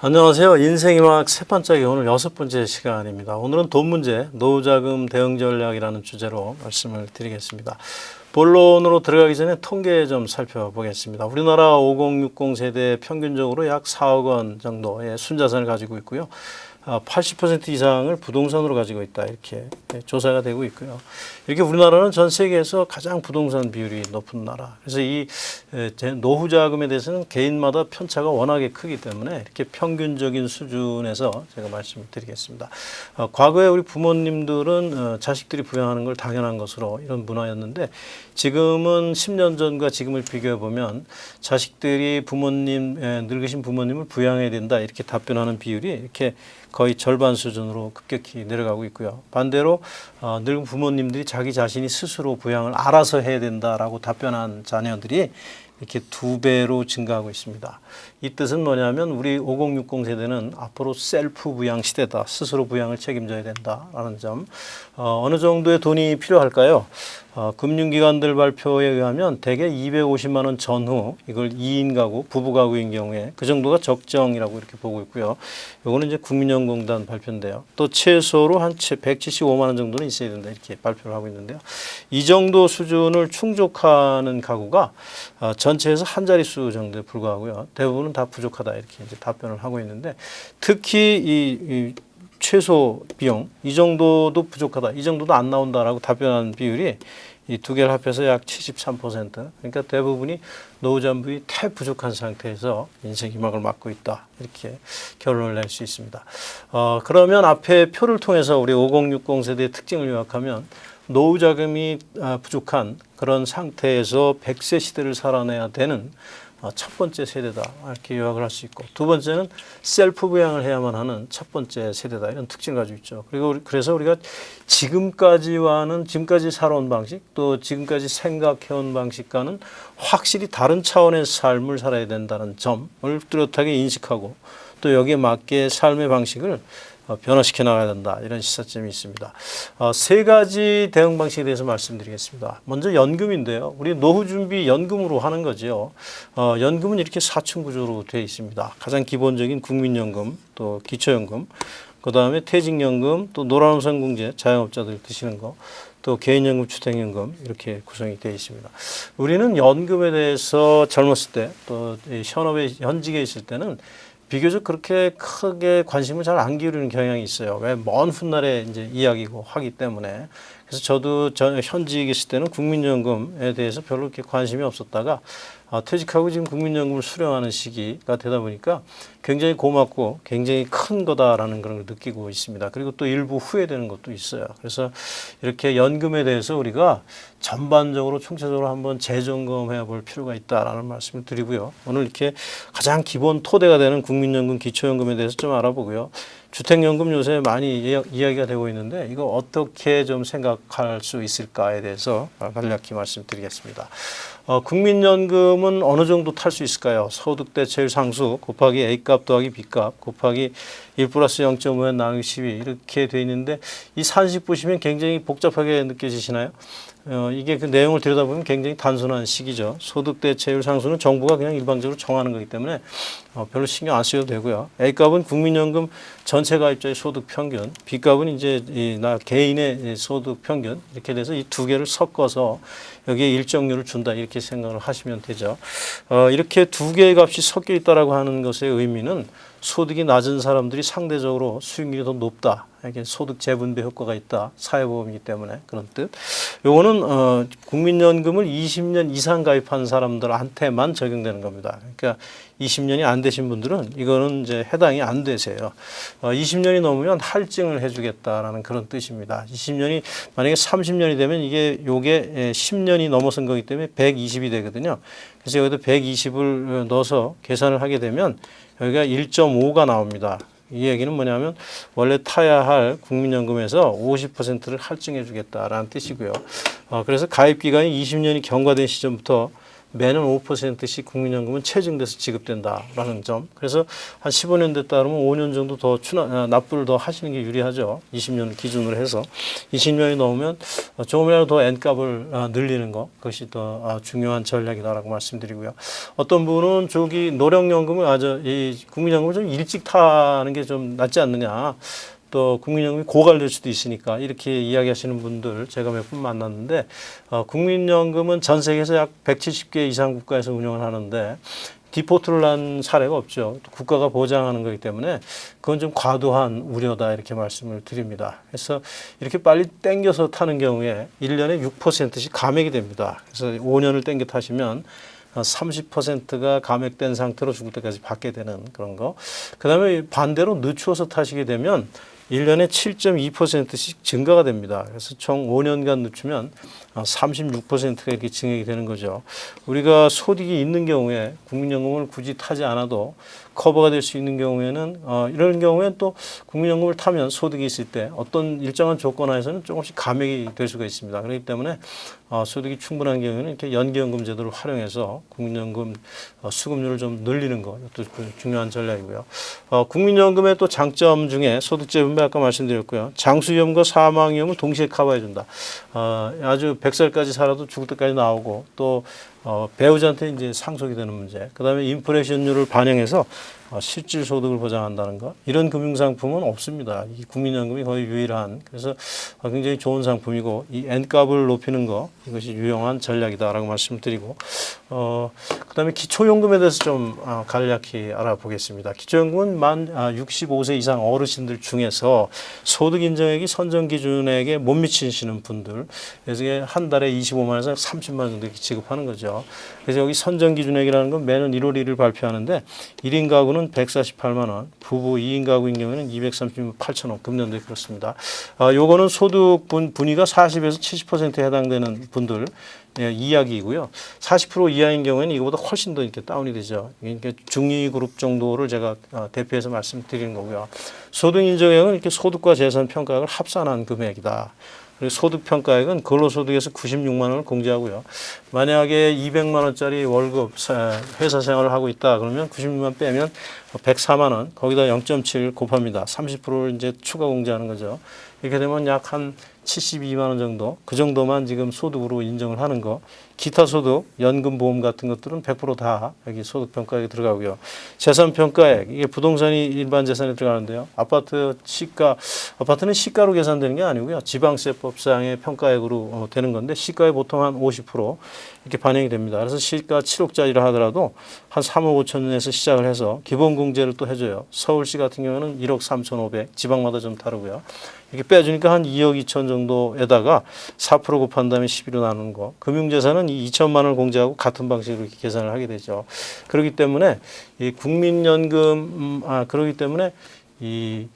안녕하세요. 인생이막 세 번째 오늘 여섯 번째 시간입니다. 오늘은 돈 문제, 노후자금 대응 전략이라는 주제로 말씀을 드리겠습니다. 본론으로 들어가기 전에 통계 좀 살펴보겠습니다. 우리나라 5060 세대 평균적으로 약 4억 원 정도의 순자산을 가지고 있고요. 80% 이상을 부동산으로 가지고 있다, 이렇게 조사가 되고 있고요. 이렇게 우리나라는 전 세계에서 가장 부동산 비율이 높은 나라. 그래서 이 노후 자금에 대해서는 개인마다 편차가 워낙에 크기 때문에 이렇게 평균적인 수준에서 제가 말씀을 드리겠습니다. 과거에 우리 부모님들은 자식들이 부양하는 걸 당연한 것으로 이런 문화였는데, 지금은 10년 전과 지금을 비교해 보면 자식들이 늙으신 부모님을 부양해야 된다, 이렇게 답변하는 비율이 이렇게 거의 절반 수준으로 급격히 내려가고 있고요. 반대로 늙은 부모님들이 자기 자신이 스스로 부양을 알아서 해야 된다라고 답변한 자녀들이 이렇게 2배로 증가하고 있습니다. 이 뜻은 뭐냐면 우리 5060 세대는 앞으로 셀프 부양 시대다. 스스로 부양을 책임져야 된다라는 점. 어느 정도의 돈이 필요할까요? 금융기관들 발표에 의하면 대개 250만 원 전후, 이걸 2인 가구, 부부 가구인 경우에 그 정도가 적정이라고 이렇게 보고 있고요. 요거는 이제 국민연금공단 발표인데요. 또 최소로 한 175만 원 정도는 있어야 된다, 이렇게 발표를 하고 있는데요. 이 정도 수준을 충족하는 가구가 전체에서 한 자릿수 정도에 불과하고요. 대부분은 다 부족하다, 이렇게 이제 답변을 하고 있는데, 특히 이 최소 비용 이 정도도 부족하다, 이 정도도 안 나온다라고 답변하는 비율이 이 두 개를 합해서 약 73%. 그러니까 대부분이 노후자금이 부족한 상태에서 인생 희망을 맞고 있다, 이렇게 결론을 낼 수 있습니다. 그러면 앞에 표를 통해서 우리 5060 세대의 특징을 요약하면, 노후자금이 부족한 그런 상태에서 100세 시대를 살아내야 되는 첫 번째 세대다, 이렇게 요약을 할 수 있고, 두 번째는 셀프 부양을 해야만 하는 첫 번째 세대다, 이런 특징을 가지고 있죠. 그리고 그래서 우리가 지금까지 살아온 방식, 또 지금까지 생각해온 방식과는 확실히 다른 차원의 삶을 살아야 된다는 점을 뚜렷하게 인식하고, 또 여기에 맞게 삶의 방식을 변화시켜 나가야 된다, 이런 시사점이 있습니다. 세 가지 대응 방식에 대해서 말씀드리겠습니다. 먼저 연금인데요. 우리 노후 준비 연금으로 하는 거죠. 연금은 이렇게 사층 구조로 되어 있습니다. 가장 기본적인 국민연금, 또 기초연금, 그 다음에 퇴직연금, 또 노란우선공제, 자영업자들 드시는 거, 또 개인연금, 주택연금, 이렇게 구성이 되어 있습니다. 우리는 연금에 대해서 젊었을 때, 또 현직에 있을 때는 비교적 그렇게 크게 관심을 잘 안 기울이는 경향이 있어요. 왜? 먼 훗날에 이제 이야기고 하기 때문에. 그래서 저도 현직에 있을 때는 국민연금에 대해서 별로 그렇게 관심이 없었다가 퇴직하고 지금 국민연금을 수령하는 시기가 되다 보니까 굉장히 고맙고 굉장히 큰 거다라는 그런 걸 느끼고 있습니다. 그리고 또 일부 후회되는 것도 있어요. 그래서 이렇게 연금에 대해서 우리가 전반적으로 총체적으로 한번 재점검해 볼 필요가 있다라는 말씀을 드리고요. 오늘 이렇게 가장 기본 토대가 되는 국민연금, 기초연금에 대해서 좀 알아보고요. 주택연금 요새 많이 이야기가 되고 있는데, 이거 어떻게 좀 생각할 수 있을까에 대해서 간략히 말씀드리겠습니다. 국민연금은 어느 정도 탈 수 있을까요? 소득 대체율 상수 곱하기 A값 더하기 B값 곱하기 1 플러스 0.5엔 나누기 12, 이렇게 돼 있는데, 이 산식 보시면 굉장히 복잡하게 느껴지시나요? 이게 그 내용을 들여다보면 굉장히 단순한 식이죠. 소득 대체율 상수는 정부가 그냥 일방적으로 정하는 거기 때문에 별로 신경 안 쓰셔도 되고요. A값은 국민연금 전체 가입자의 소득 평균, B값은 이제 나 개인의 소득 평균, 이렇게 돼서 이 두 개를 섞어서 여기에 일정률을 준다, 이렇게 생각을 하시면 되죠. 이렇게 두 개의 값이 섞여 있다라고 하는 것의 의미는 소득이 낮은 사람들이 상대적으로 수익률이 더 높다, 이게 소득 재분배 효과가 있다, 사회보험이기 때문에 그런 뜻. 요거는 국민연금을 20년 이상 가입한 사람들한테만 적용되는 겁니다. 그러니까 20년이 안 되신 분들은 이거는 이제 해당이 안 되세요. 20년이 넘으면 할증을 해주겠다라는 그런 뜻입니다. 20년이 만약에 30년이 되면 요게 10년이 넘어선 거기 때문에 120이 되거든요. 그래서 여기다 120을 넣어서 계산을 하게 되면 여기가 1.5가 나옵니다. 이 얘기는 뭐냐면 원래 타야 할 국민연금에서 50%를 할증해 주겠다라는 뜻이고요. 그래서 가입기간이 20년이 경과된 시점부터 매년 5%씩 국민연금은 체증돼서 지급된다라는 점. 그래서 한 15년 됐다 그러면 5년 정도 더 납부를 더 하시는 게 유리하죠. 20년 기준으로 해서 20년이 넘으면 조금이라도 더 N값을 늘리는 것, 그것이 더 중요한 전략이다라고 말씀드리고요. 어떤 분은 저기 노령연금을 이 국민연금을 좀 일찍 타는 게 좀 낫지 않느냐. 또 국민연금이 고갈될 수도 있으니까 이렇게 이야기하시는 분들 제가 몇 분 만났는데 국민연금은 전 세계에서 약 170개 이상 국가에서 운영을 하는데 디포트를 한 사례가 없죠. 국가가 보장하는 거기 때문에 그건 좀 과도한 우려다 이렇게 말씀을 드립니다. 그래서 이렇게 빨리 땡겨서 타는 경우에 1년에 6%씩 감액이 됩니다. 그래서 5년을 땡겨 타시면 30%가 감액된 상태로 죽을 때까지 받게 되는 그런 거. 그 다음에 반대로 늦추어서 타시게 되면 1년에 7.2%씩 증가가 됩니다. 그래서 총 5년간 늦추면 36%가 이렇게 증액이 되는 거죠. 우리가 소득이 있는 경우에 국민연금을 굳이 타지 않아도 커버가 될 수 있는 경우에는 이런 경우에 또 국민연금을 타면 소득이 있을 때 어떤 일정한 조건 하에서는 조금씩 감액이 될 수가 있습니다. 그렇기 때문에 소득이 충분한 경우에는 이렇게 연기연금 제도를 활용해서 국민연금 수급률을 좀 늘리는 것, 이것도 중요한 전략이고요. 국민연금의 또 장점 중에 소득재 분배 아까 말씀드렸고요. 장수위험과 사망위험을 동시에 커버해 준다. 아주 100살까지 살아도 죽을 때까지 나오고 또 배우자한테 이제 상속이 되는 문제. 그다음에 인플레이션율을 반영해서 실질 소득을 보장한다는 것. 이런 금융상품은 없습니다. 이 국민연금이 거의 유일한. 그래서 굉장히 좋은 상품이고 이 N값을 높이는 거 이것이 유용한 전략이다라고 말씀드리고 그다음에 기초연금에 대해서 좀 간략히 알아보겠습니다. 기초연금은 만 65세 이상 어르신들 중에서 소득 인정액이 선정 기준액에 못 미치시는 분들 그래서 한 달에 25만 원에서 30만 원 정도 이렇게 지급하는 거죠. 그래서 여기 선정 기준액이라는 건 매년 1월 1일 발표하는데 1인 가구는 148만 원, 부부 2인 가구인 경우에는 236만 8천 원, 금년도에 그렇습니다. 요거는 소득 분위가 40에서 70%에 해당되는 분들 이야기이고요. 40% 이하인 경우에는 이거보다 훨씬 더 이렇게 다운이 되죠. 그러니까 중위 그룹 정도를 제가 대표해서 말씀드리는 거고요. 소득 인정액은 이렇게 소득과 재산 평가액을 합산한 금액이다. 그리고 소득 평가액은 근로소득에서 96만 원을 공제하고요. 만약에 200만 원짜리 월급 회사 생활을 하고 있다 그러면 96만 원 빼면 104만 원 거기다 0.7 곱합니다. 30%를 이제 추가 공제하는 거죠. 이렇게 되면 약 한 72만 원 정도 그 정도만 지금 소득으로 인정을 하는 거. 기타 소득, 연금 보험 같은 것들은 100% 여기 소득 평가액에 들어가고요. 재산 평가액 이게 부동산이 일반 재산에 들어가는데요. 아파트는 시가로 계산되는 게 아니고요. 지방세법상의 평가액으로 되는 건데 시가에 보통 한 50% 이렇게 반영이 됩니다. 그래서 시가 7억짜리라 하더라도 한 3억 5천에서 시작을 해서 기본 공제를 또 해줘요. 서울시 같은 경우는 1억 3,500, 지방마다 좀 다르고요. 이렇게 빼주니까 한 2억 2천 정도에다가 4% 곱한 다음에 12로 나누는 거. 금융재산은 2천만 원을 공제하고 같은 방식으로 이렇게 계산을 하게 되죠. 그렇기 때문에 이 국민연금, 그렇기 때문에 이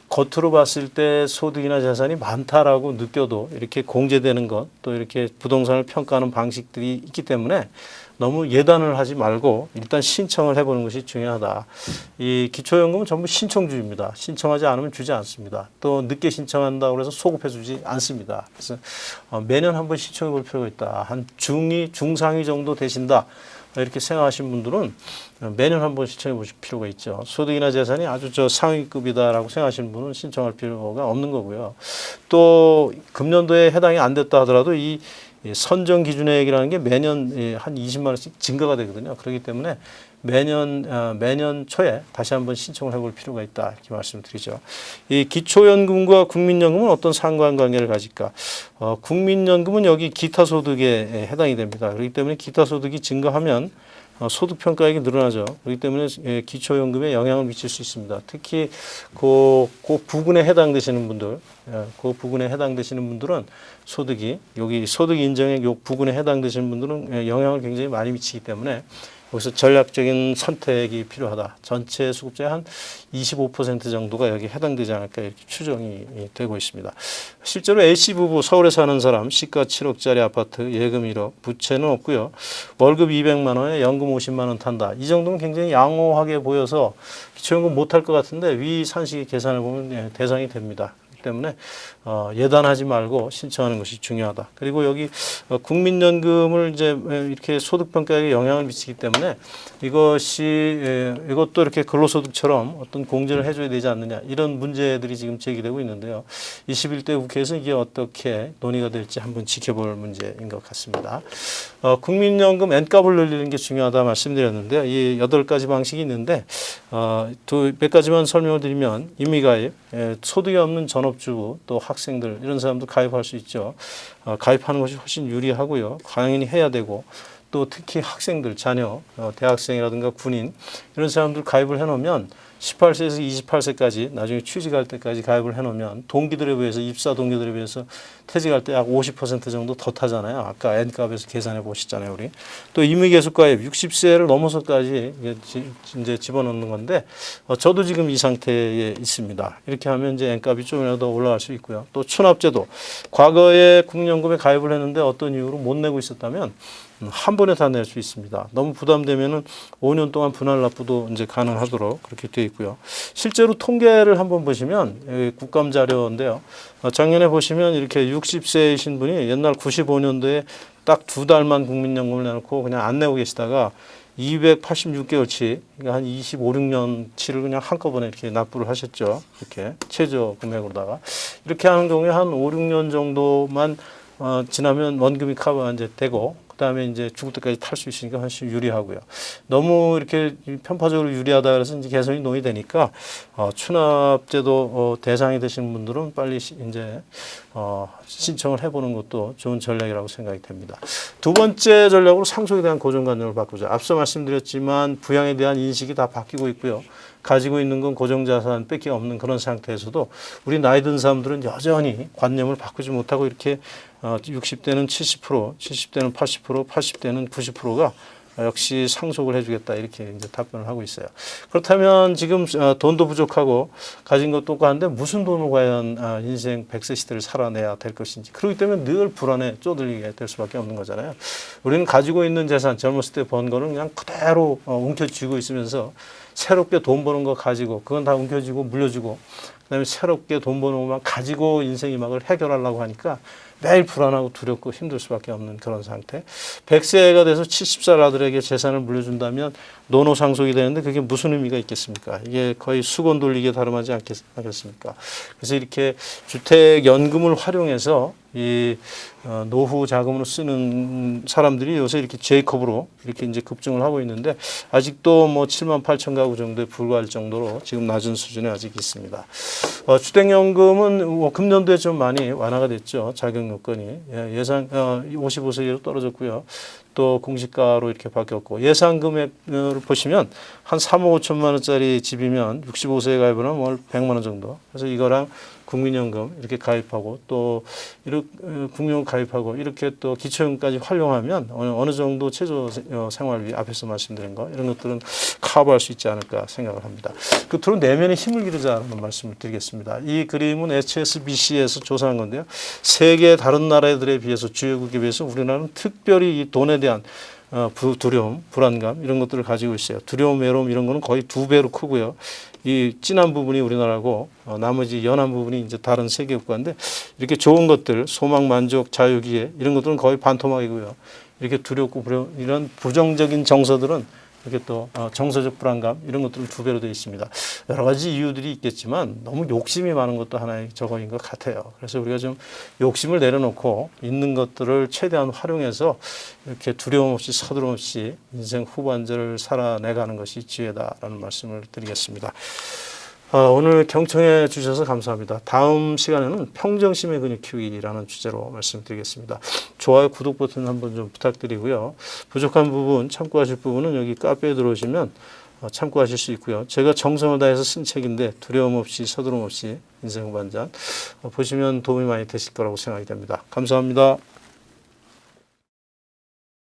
겉으로 봤을 때 소득이나 재산이 많다라고 느껴도 이렇게 공제되는 것, 또 이렇게 부동산을 평가하는 방식들이 있기 때문에 너무 예단을 하지 말고 일단 신청을 해보는 것이 중요하다. 이 기초연금은 전부 신청주의입니다. 신청하지 않으면 주지 않습니다. 또 늦게 신청한다고 해서 소급해 주지 않습니다. 그래서 매년 한번 신청해 볼 필요가 있다. 한 중위, 중상위 정도 되신다. 이렇게 생각하신 분들은 매년 한번 신청해 보실 필요가 있죠. 소득이나 재산이 아주 상위급이다라고 생각하시는 분은 신청할 필요가 없는 거고요. 또 금년도에 해당이 안 됐다 하더라도 이 선정 기준액이라는 게 매년 한 20만 원씩 증가가 되거든요. 그렇기 때문에 매년 초에 다시 한번 신청을 해볼 필요가 있다 이렇게 말씀드리죠. 이 기초연금과 국민연금은 어떤 상관관계를 가질까? 국민연금은 여기 기타 소득에 해당이 됩니다. 그렇기 때문에 기타 소득이 증가하면 소득 평가액이 늘어나죠. 그렇기 때문에 기초연금에 영향을 미칠 수 있습니다. 특히 그 부분에 해당되시는 분들, 그 부분에 해당되시는 분들은 소득이 여기 소득 인정액 요 부분에 해당되시는 분들은 영향을 굉장히 많이 미치기 때문에 여기서 전략적인 선택이 필요하다. 전체 수급자의 한 25% 정도가 여기 해당되지 않을까 이렇게 추정이 되고 있습니다. 실제로 A씨부부 서울에 사는 사람 시가 7억짜리 아파트 예금 1억 부채는 없고요. 월급 200만 원에 연금 50만 원 탄다. 이 정도면 굉장히 양호하게 보여서 기초연금 못할 것 같은데 위 산식의 계산을 보면 대상이 됩니다. 그렇기 때문에 예단하지 말고 신청하는 것이 중요하다. 그리고 여기 국민연금을 이제 이렇게 소득평가에 영향을 미치기 때문에 이것도 이렇게 근로소득처럼 어떤 공제를 해줘야 되지 않느냐 이런 문제들이 지금 제기되고 있는데요. 21대 국회에서 이게 어떻게 논의가 될지 한번 지켜볼 문제인 것 같습니다. 국민연금 N값을 늘리는 게 중요하다 말씀드렸는데요. 이 8가지 방식이 있는데 몇 가지만 설명을 드리면 임의가입, 소득이 없는 전업주부 또 학생들 이런 사람도 가입할 수 있죠. 가입하는 것이 훨씬 유리하고요. 당연히 해야 되고 또 특히 학생들, 자녀, 대학생이라든가 군인 이런 사람들 가입을 해놓으면 18세에서 28세까지 나중에 취직할 때까지 가입을 해놓으면 동기들에 비해서 입사 동기들에 비해서 퇴직할 때 약 50% 정도 더 타잖아요. 아까 N값에서 계산해 보시잖아요, 우리. 또 임의계속가입 60세를 넘어서까지 이제 집어넣는 건데 저도 지금 이 상태에 있습니다. 이렇게 하면 이제 N값이 좀이라도 더 올라갈 수 있고요. 또 추납제도 과거에 국민연금에 가입을 했는데 어떤 이유로 못 내고 있었다면 한 번에 다 낼 수 있습니다. 너무 부담되면은 5년 동안 분할 납부도 이제 가능하도록 그렇게 되어 있고요. 실제로 통계를 한번 보시면 여기 국감 자료인데요. 작년에 보시면 이렇게 60세이신 분이 옛날 95년도에 딱 2달만 국민연금을 내놓고 그냥 안 내고 계시다가 286개월치, 그러니까 한 25, 6년치를 그냥 한꺼번에 이렇게 납부를 하셨죠. 이렇게 최저 금액으로다가. 이렇게 하는 경우에 한 5, 6년 정도만 지나면 원금이 커버가 이제 되고 그다음에 이제 죽을 때까지 탈 수 있으니까 훨씬 유리하고요. 너무 이렇게 편파적으로 유리하다 그래서 이제 개선이 논의되니까 추납제도 대상이 되시는 분들은 빨리 이제 신청을 해보는 것도 좋은 전략이라고 생각이 됩니다. 두 번째 전략으로 상속에 대한 고정관념을 바꾸자. 앞서 말씀드렸지만 부양에 대한 인식이 다 바뀌고 있고요. 가지고 있는 건 고정자산 뺏기 없는 그런 상태에서도 우리 나이 든 사람들은 여전히 관념을 바꾸지 못하고 이렇게 60대는 70%, 70대는 80%, 80대는 90%가 역시 상속을 해주겠다 이렇게 이제 답변을 하고 있어요. 그렇다면 지금 돈도 부족하고 가진 것도 없고 하는데 무슨 돈을 과연 인생 100세 시대를 살아내야 될 것인지 그렇기 때문에 늘 불안에 쪼들리게 될 수밖에 없는 거잖아요. 우리는 가지고 있는 재산 젊었을 때 번 거는 그냥 그대로 움켜쥐고 있으면서 새롭게 돈 버는 거 가지고 그건 다 움켜쥐고 물려주고 그다음에 새롭게 돈 버는 것만 가지고 인생의 막을 해결하려고 하니까 매일 불안하고 두렵고 힘들 수밖에 없는 그런 상태. 100세가 돼서 70살 아들에게 재산을 물려준다면 노노상속이 되는데 그게 무슨 의미가 있겠습니까? 이게 거의 수건 돌리기에 다름하지 않겠습니까? 그래서 이렇게 주택연금을 활용해서 이 노후 자금으로 쓰는 사람들이 요새 이렇게 제이콥으로 이렇게 이제 급증을 하고 있는데 아직도 뭐 7만 8천 가구 정도에 불과할 정도로 지금 낮은 수준에 아직 있습니다. 주택연금은 금년도에 좀 많이 완화가 됐죠. 자격 요건이 예상 55세로 떨어졌고요. 또 공시가로 이렇게 바뀌었고 예상 금액을 보시면 한 3억 5천만 원짜리 집이면 65세에 가입을 하면 월 100만 원 정도. 그래서 이거랑 국민연금 이렇게 가입하고 또 이렇게 국민연금 가입하고 이렇게 또 기초연금까지 활용하면 어느 정도 최저 생활비 앞에서 말씀드린 거 이런 것들은 커버할 수 있지 않을까 생각을 합니다. 끝으로 내면의 힘을 기르자는 말씀을 드리겠습니다. 이 그림은 HSBC에서 조사한 건데요. 세계 다른 나라들에 비해서 주요국에 비해서 우리나라는 특별히 이 돈에 대한 두려움, 불안감 이런 것들을 가지고 있어요. 두려움, 외로움 이런 거는 거의 2배로 크고요. 이 진한 부분이 우리나라고 나머지 연한 부분이 이제 다른 세계 국가인데 이렇게 좋은 것들, 소망, 만족, 자유기회 이런 것들은 거의 반토막이고요. 이렇게 두렵고 이런 부정적인 정서들은 이렇게 또 정서적 불안감 이런 것들은 2배로 되어 있습니다. 여러 가지 이유들이 있겠지만 너무 욕심이 많은 것도 하나의 저거인 것 같아요. 그래서 우리가 좀 욕심을 내려놓고 있는 것들을 최대한 활용해서 이렇게 두려움 없이 서두름 없이 인생 후반전을 살아내가는 것이 지혜다라는 말씀을 드리겠습니다. 오늘 경청해 주셔서 감사합니다. 다음 시간에는 평정심의 근육 키우기라는 주제로 말씀드리겠습니다. 좋아요, 구독 버튼 한번 좀 부탁드리고요. 부족한 부분, 참고하실 부분은 여기 카페에 들어오시면 참고하실 수 있고요. 제가 정성을 다해서 쓴 책인데 두려움 없이 서두름 없이 인생 후반전 보시면 도움이 많이 되실 거라고 생각이 됩니다. 감사합니다.